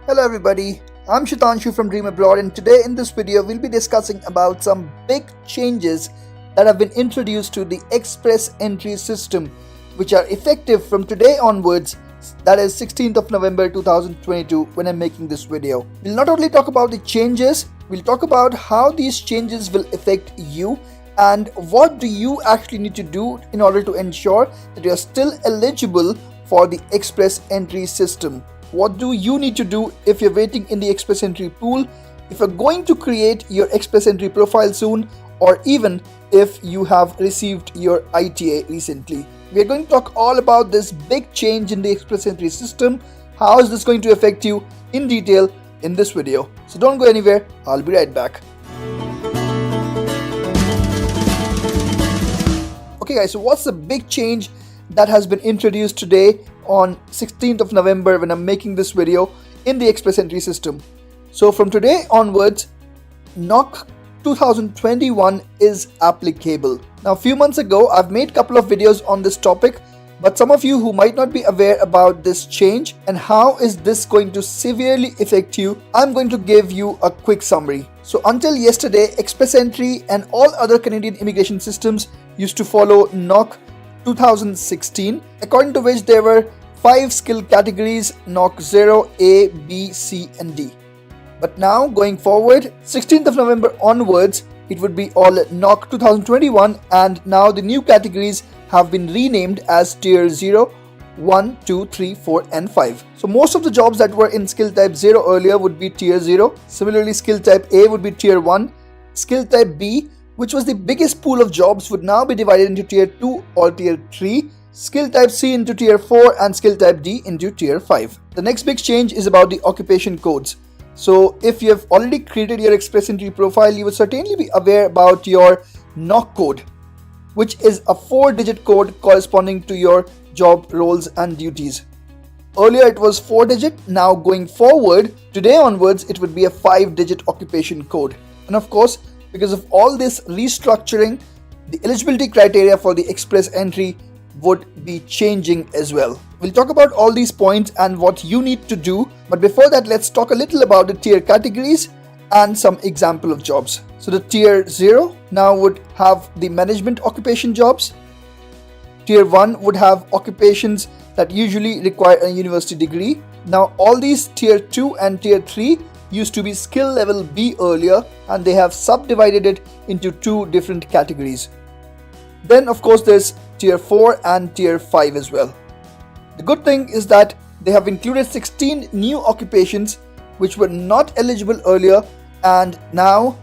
Hello everybody, I'm Shitanshu from Dream Abroad, and today in this video we'll be discussing about some big changes that have been introduced to the express entry system, which are effective from today onwards, that is 16th of November 2022 when I'm making this video. We'll not only talk about the changes, we'll talk about how these changes will affect you and what do you actually need to do in order to ensure that you're still eligible for the express entry system. What do you need to do if you're waiting in the express entry pool, if you're going to create your express entry profile soon, or even if you have received your ITA recently. We're going to talk all about this big change in the express entry system. How is this going to affect you in detail in this video? So don't go anywhere, I'll be right back. Okay guys, so what's the big change that has been introduced today on 16th of November when I'm making this video in the express entry system? So from today onwards, NOC 2021 is applicable. Now a few months ago I've made a couple of videos on this topic, but some of you who might not be aware about this change and how is this going to severely affect you, I'm going to give you a quick summary. So until yesterday, express entry and all other Canadian immigration systems used to follow NOC 2016, according to which there were 5 skill categories: NOC 0, A, B, C and D. But now going forward, 16th of November onwards, it would be all NOC 2021, and now the new categories have been renamed as Tier 0, 1, 2, 3, 4 and 5. So most of the jobs that were in skill type 0 earlier would be Tier 0. Similarly, skill type A would be Tier 1. Skill type B, which was the biggest pool of jobs, would now be divided into Tier 2 or Tier 3. Skill type C into Tier 4 and skill type D into Tier 5. The next big change is about the occupation codes. So if you have already created your express entry profile, you will certainly be aware about your NOC code, which is a 4-digit code corresponding to your job roles and duties. Earlier it was 4-digit, now going forward, today onwards, it would be a 5-digit occupation code. And of course, because of all this restructuring, the eligibility criteria for the express entry would be changing as well. We'll talk about all these points and what you need to do, but before that, let's talk a little about the tier categories and some example of jobs. So the Tier 0 now would have the management occupation jobs. Tier 1 would have occupations that usually require a university degree. Now all these Tier 2 and Tier 3 used to be skill level B earlier, and they have subdivided it into 2 different categories. Then of course there's Tier 4 and Tier 5 as well. The good thing is that they have included 16 new occupations which were not eligible earlier, and now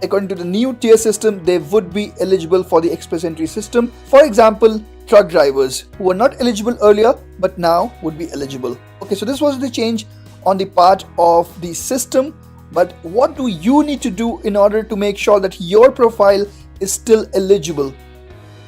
according to the new tier system they would be eligible for the express entry system. For example, truck drivers who were not eligible earlier but now would be eligible. Okay, so this was the change on the part of the system, but what do you need to do in order to make sure that your profile is still eligible?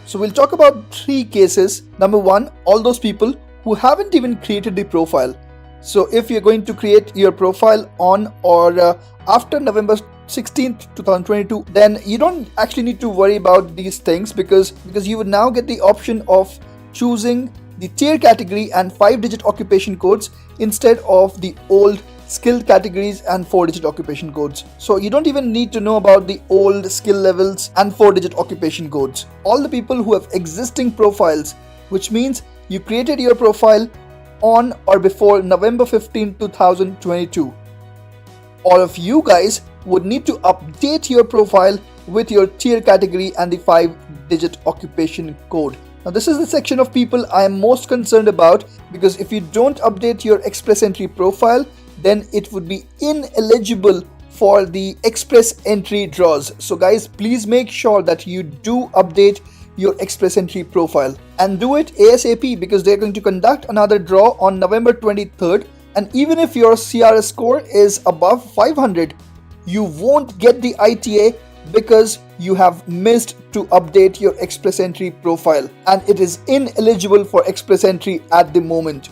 So we'll talk about 3 cases. Number 1, all those people who haven't even created the profile. So if you're going to create your profile on or after November 16th 2022, then you don't actually need to worry about these things because you would now get the option of choosing the tier category and 5-digit occupation codes instead of the old skill categories and 4-digit occupation codes. So you don't even need to know about the old skill levels and 4-digit occupation codes. All the people who have existing profiles, which means you created your profile on or before November 15, 2022. All of you guys would need to update your profile with your tier category and the 5-digit occupation code. Now this is the section of people I am most concerned about, because if you don't update your express entry profile, then it would be ineligible for the express entry draws. So guys, please make sure that you do update your express entry profile and do it ASAP, because they're going to conduct another draw on November 23rd, and even if your CRS score is above 500, you won't get the ITA because you have missed to update your express entry profile and it is ineligible for express entry at the moment.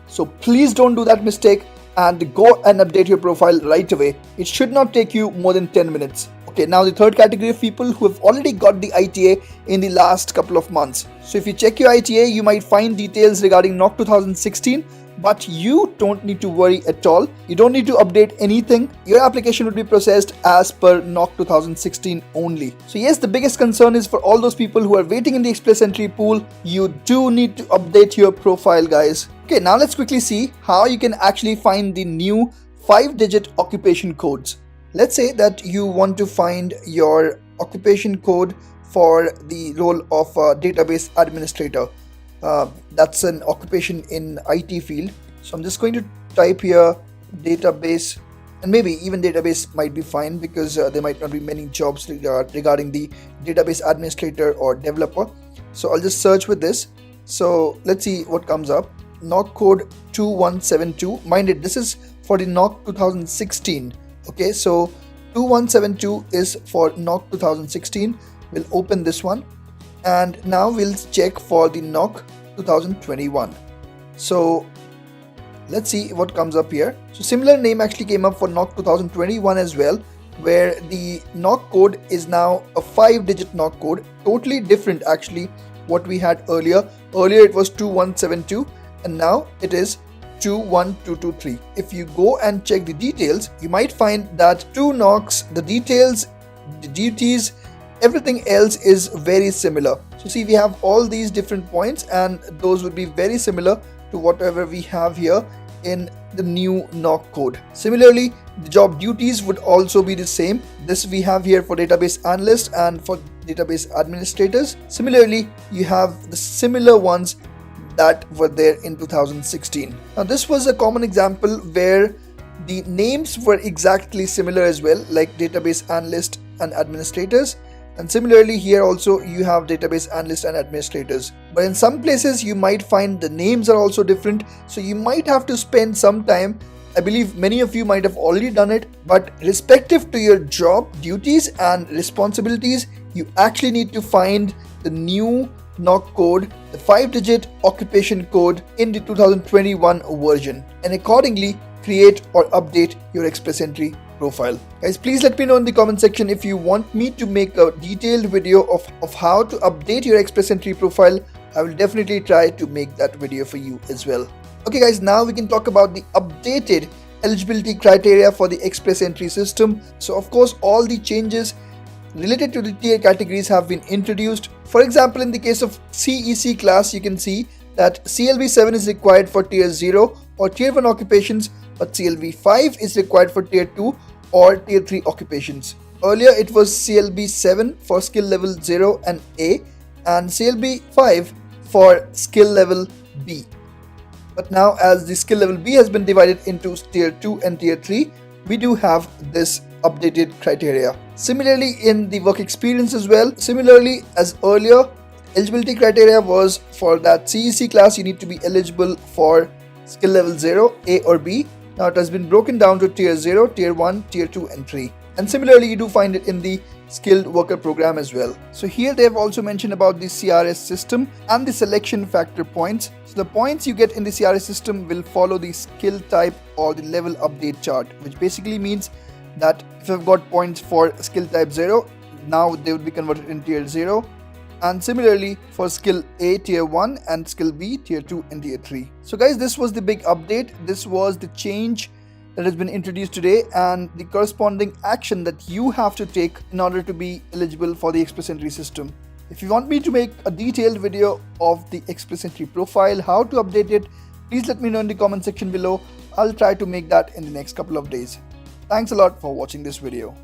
So please don't do that mistake and go and update your profile right away. It should not take you more than 10 minutes. Okay, now the third category of people who have already got the ITA in the last couple of months. So if you check your ITA, you might find details regarding NOC 2016, but you don't need to worry at all. You don't need to update anything. Your application would be processed as per NOC 2016 only. So yes, the biggest concern is for all those people who are waiting in the Express Entry pool. You do need to update your profile, guys. Okay, now let's quickly see how you can actually find the new 5-digit occupation codes. Let's say that you want to find your occupation code for the role of database administrator. That's an occupation in IT field. So I'm just going to type here database, and maybe even database might be fine because there might not be many jobs regarding the database administrator or developer. So I'll just search with this. So let's see what comes up. NOC code 2172. Mind it, this is for the NOC 2016. Okay, so 2172 is for NOC 2016. We'll open this one, and now we'll check for the NOC 2021. So let's see what comes up here. So similar name actually came up for NOC 2021 as well, where the NOC code is now a 5-digit NOC code, totally different actually what we had earlier. Earlier it was 2172 and now it is 21223. If you go and check the details, you might find that 2 NOCs, the details, the duties, everything else is very similar. So see, we have all these different points and those would be very similar to whatever we have here in the new NOC code. Similarly, the job duties would also be the same. This we have here for database analyst and for database administrators. Similarly, you have the similar ones that were there in 2016. Now this was a common example where the names were exactly similar as well, like database analyst and administrators. And similarly here also you have database analyst and administrators. But in some places you might find the names are also different. So you might have to spend some time. I believe many of you might have already done it. But respective to your job duties and responsibilities, you actually need to find the new NOC code, the 5-digit occupation code in the 2021 version, and accordingly create or update your Express Entry profile. Guys, please let me know in the comment section if you want me to make a detailed video of how to update your Express Entry profile. I will definitely try to make that video for you as well. Okay guys, now we can talk about the updated eligibility criteria for the Express Entry system. So of course all the changes related to the tier categories have been introduced. For example, in the case of CEC class, you can see that CLB 7 is required for tier 0 or tier 1 occupations, but CLB 5 is required for tier 2 or tier 3 occupations. Earlier it was CLB 7 for skill level 0 and A and CLB 5 for skill level B. But now as the skill level B has been divided into tier 2 and tier 3, we do have this updated criteria. Similarly in the work experience as well, similarly as earlier, eligibility criteria was for that CEC class you need to be eligible for skill level 0, A or B. Now it has been broken down to tier 0, tier 1, tier 2 and 3. And similarly you do find it in the skilled worker program as well. So here they have also mentioned about the CRS system and the selection factor points. So the points you get in the CRS system will follow the skill type or the level update chart, which basically means that if I've got points for skill type 0, now they would be converted in tier 0. And similarly for skill A tier 1 and skill B tier 2 and tier 3. So guys, this was the big update. This was the change that has been introduced today and the corresponding action that you have to take in order to be eligible for the Express Entry system. If you want me to make a detailed video of the Express Entry profile, how to update it, please let me know in the comment section below. I'll try to make that in the next couple of days. Thanks a lot for watching this video.